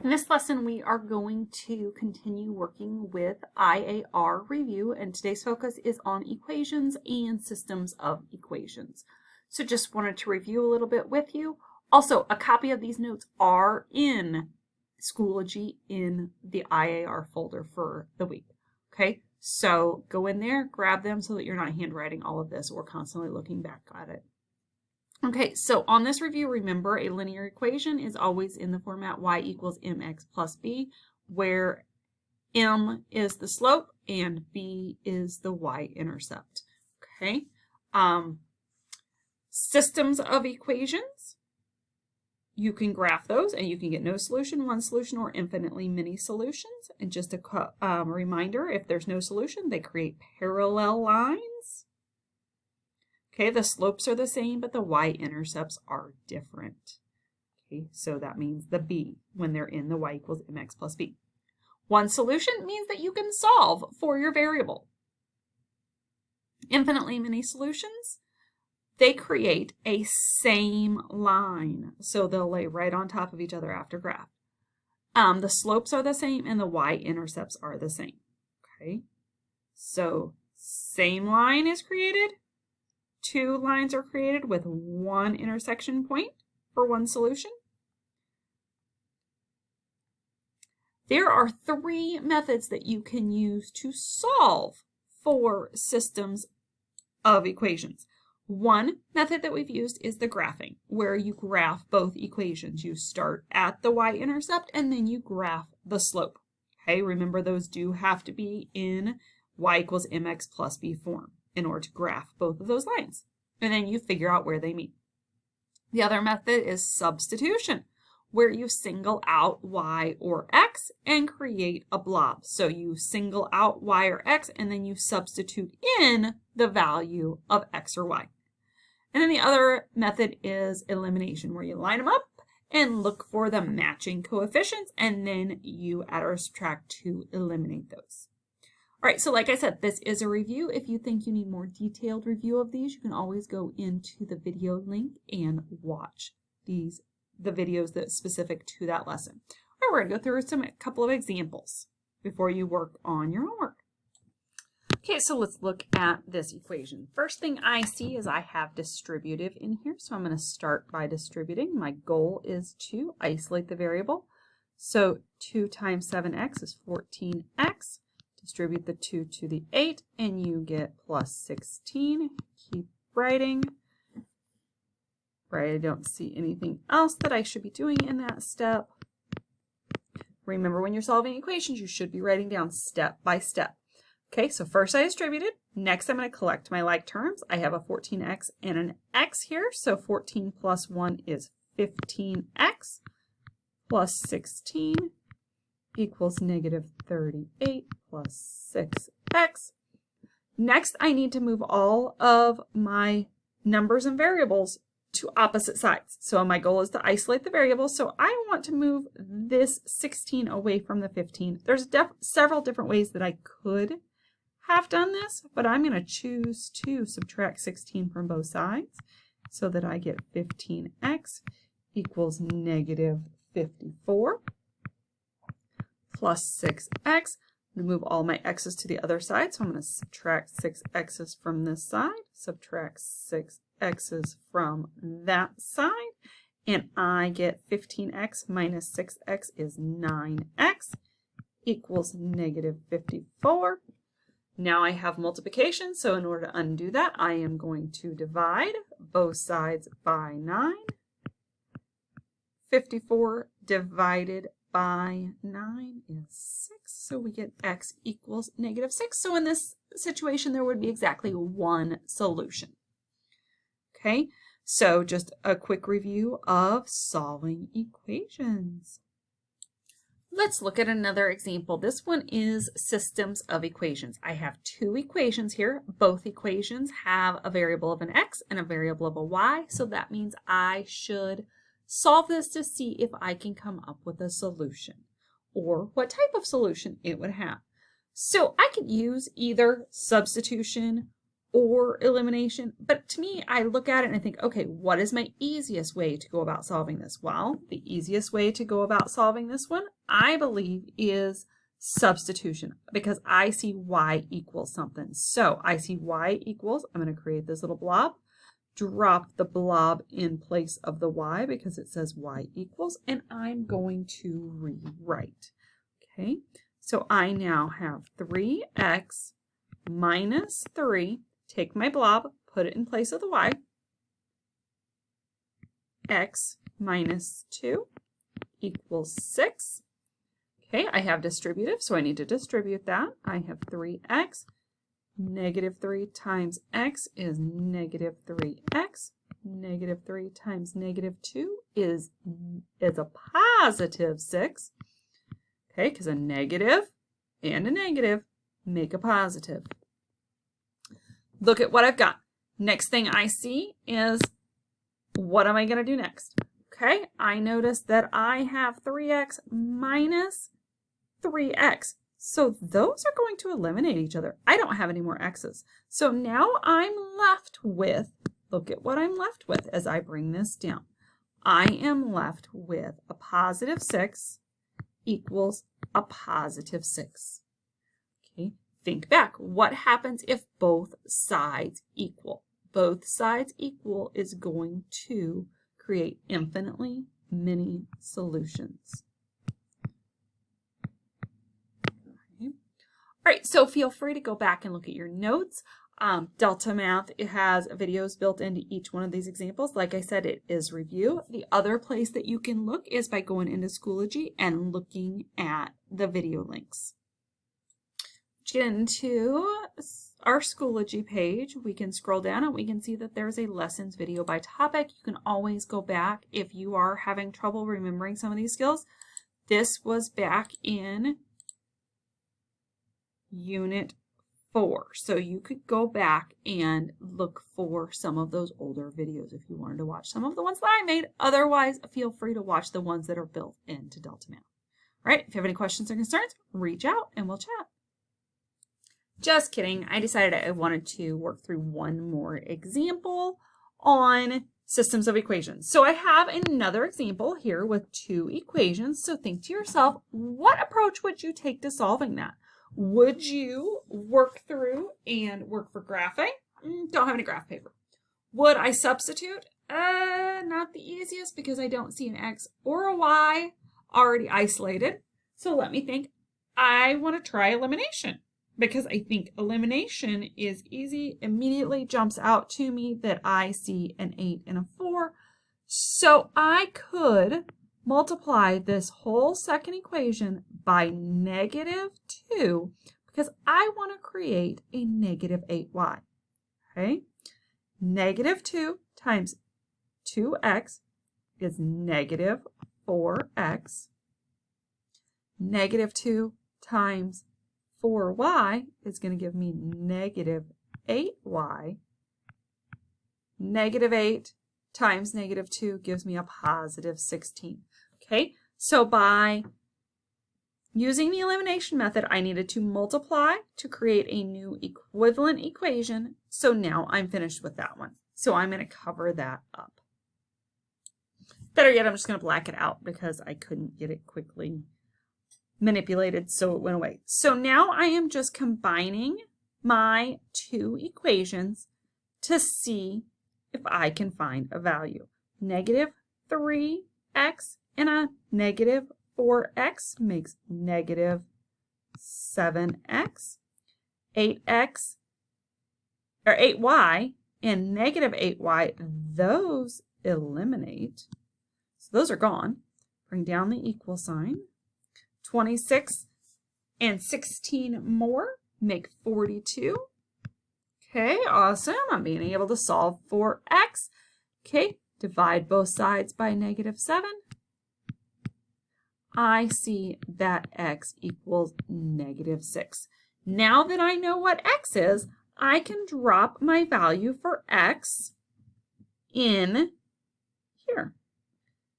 In this lesson, we are going to continue working with IAR review, and today's focus is on equations and systems of equations. So just wanted to review a little bit with you. Also, a copy of these notes are in Schoology in the IAR folder for the week. Okay, so go in there, grab them so that you're not handwriting all of this or constantly looking back at it. Okay, so on this review, remember a linear equation is always in the format y equals mx plus b, where m is the slope and b is the y-intercept. Okay, systems of equations, you can graph those and you can get no solution, one solution, or infinitely many solutions. And just a reminder, if there's no solution, they create parallel lines. Okay, the slopes are the same, but the y-intercepts are different. Okay, so that means the b when they're in the y equals mx plus b. One solution means that you can solve for your variable. Infinitely many solutions, they create a same line. So they'll lay right on top of each other after graph. The slopes are the same and the y-intercepts are the same. Okay, so same line is created. Two lines are created with one intersection point for one solution. There are three methods that you can use to solve for systems of equations. One method that we've used is the graphing, where you graph both equations. You start at the y-intercept and then you graph the slope. Okay, remember those do have to be in y equals mx plus b form in order to graph both of those lines. And then you figure out where they meet. The other method is substitution, where you single out y or x and create a blob. So you single out y or x and then you substitute in the value of x or y. And then the other method is elimination, where you line them up and look for the matching coefficients and then you add or subtract to eliminate those. All right, so like I said, this is a review. If you think you need more detailed review of these, you can always go into the video link and watch the videos that's specific to that lesson. All right, we're going to go through a couple of examples before you work on your homework. Okay, so let's look at this equation. First thing I see is I have distributive in here, so I'm going to start by distributing. My goal is to isolate the variable. So 2 times 7x is 14x. Distribute the 2 to the 8 and you get plus 16. Keep writing. Right, I don't see anything else that I should be doing in that step. Remember, when you're solving equations, you should be writing down step by step. Okay, so first I distributed. Next I'm going to collect my like terms. I have a 14x and an x here. So 14 plus 1 is 15x plus 16 equals negative 38 plus 6x. Next, I need to move all of my numbers and variables to opposite sides. So my goal is to isolate the variables. So I want to move this 16 away from the 15. There's several different ways that I could have done this, but I'm going to choose to subtract 16 from both sides so that I get 15x equals negative 54. Plus 6x. I'm going to move all my x's to the other side. So I'm going to subtract 6x's from this side, subtract 6x's from that side, and I get 15x minus 6x is 9x equals negative 54. Now I have multiplication, so in order to undo that, I am going to divide both sides by 9. 54 divided by 9 is 6, so we get x equals negative 6. So in this situation, there would be exactly one solution. Okay, so just a quick review of solving equations. Let's look at another example. This one is systems of equations. I have two equations here. Both equations have a variable of an x and a variable of a y, so that means I should solve this to see if I can come up with a solution or what type of solution it would have. So I could use either substitution or elimination. But to me, I look at it and I think, okay, what is my easiest way to go about solving this? Well, the easiest way to go about solving this one, I believe, is substitution, because I see y equals something. So I see y equals, I'm going to create this little blob, drop the blob in place of the y because it says y equals, and I'm going to rewrite. Okay, so I now have 3x minus 3, take my blob, put it in place of the y, x minus 2 equals 6. Okay, I have distributive, so I need to distribute that. I have 3x. Negative 3 times x is negative 3x. Negative 3 times negative 2 is a positive 6. Okay, because a negative and a negative make a positive. Look at what I've got. Next thing I see is, what am I going to do next? Okay, I notice that I have 3x minus 3x. So those are going to eliminate each other. I don't have any more x's. So now I'm left with, look at what I'm left with as I bring this down. I am left with a positive 6 equals a positive 6. Okay, think back. What happens if both sides equal? Both sides equal is going to create infinitely many solutions. All right, so feel free to go back and look at your notes. Delta Math, it has videos built into each one of these examples. Like I said, it is review. The other place that you can look is by going into Schoology and looking at the video links. Get into our Schoology page. We can scroll down and we can see that there's a lessons video by topic. You can always go back if you are having trouble remembering some of these skills. This was back in Unit 4. So you could go back and look for some of those older videos if you wanted to watch some of the ones that I made. Otherwise, feel free to watch the ones that are built into Delta Math. All right, if you have any questions or concerns, reach out and we'll chat. Just kidding. I decided I wanted to work through one more example on systems of equations. So I have another example here with 2 equations. So think to yourself, what approach would you take to solving that? Would you work through and work for graphing? Don't have any graph paper. Would I substitute? Not the easiest because I don't see an x or a y already isolated. So let me think. I want to try elimination because I think elimination is easy. Immediately jumps out to me that I see an 8 and a 4. So I could multiply this whole second equation by -2 because I want to create a -8y. Okay? -2 times 2x is -4x. -2 times 4y is going to give me -8y. -8 times -2 gives me a positive 16. Okay, so by using the elimination method, I needed to multiply to create a new equivalent equation. So now I'm finished with that one. So I'm going to cover that up. Better yet, I'm just going to black it out because I couldn't get it quickly manipulated, so it went away. So now I am just combining my 2 equations to see if I can find a value. -3x and a -4x makes -7x. 8x or 8y and -8y, those eliminate. So those are gone. Bring down the equal sign. 26 and 16 more make 42. Okay, awesome. I'm being able to solve for x. Okay, divide both sides by -7. I see that x equals -6. Now that I know what x is, I can drop my value for x in here.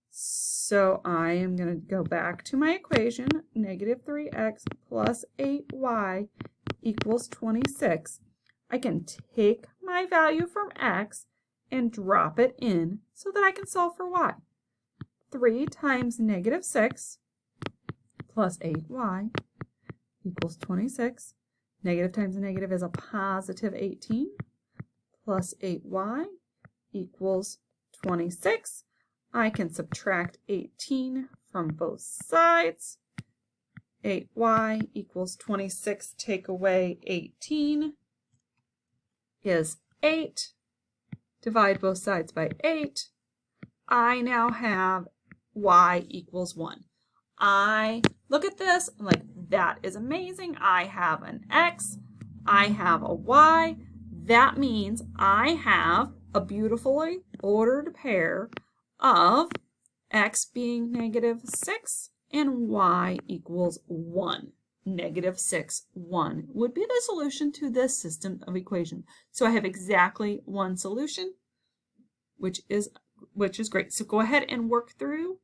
So I am going to go back to my equation, -3x plus 8y equals 26. I can take my value from x and drop it in so that I can solve for y. 3 times negative 6 plus 8y equals 26. Negative times a negative is a positive 18 plus 8y equals 26. I can subtract 18 from both sides. 8y equals 26. Take away 18 is 8. Divide both sides by 8. I now have y equals 1. I look at this, I'm like, that is amazing. I have an x, I have a y. That means I have a beautifully ordered pair of x being negative 6 and y equals 1. Negative 6, 1 would be the solution to this system of equations. So I have exactly one solution, which is great. So go ahead and work through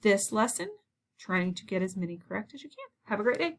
this lesson, trying to get as many correct as you can. Have a great day.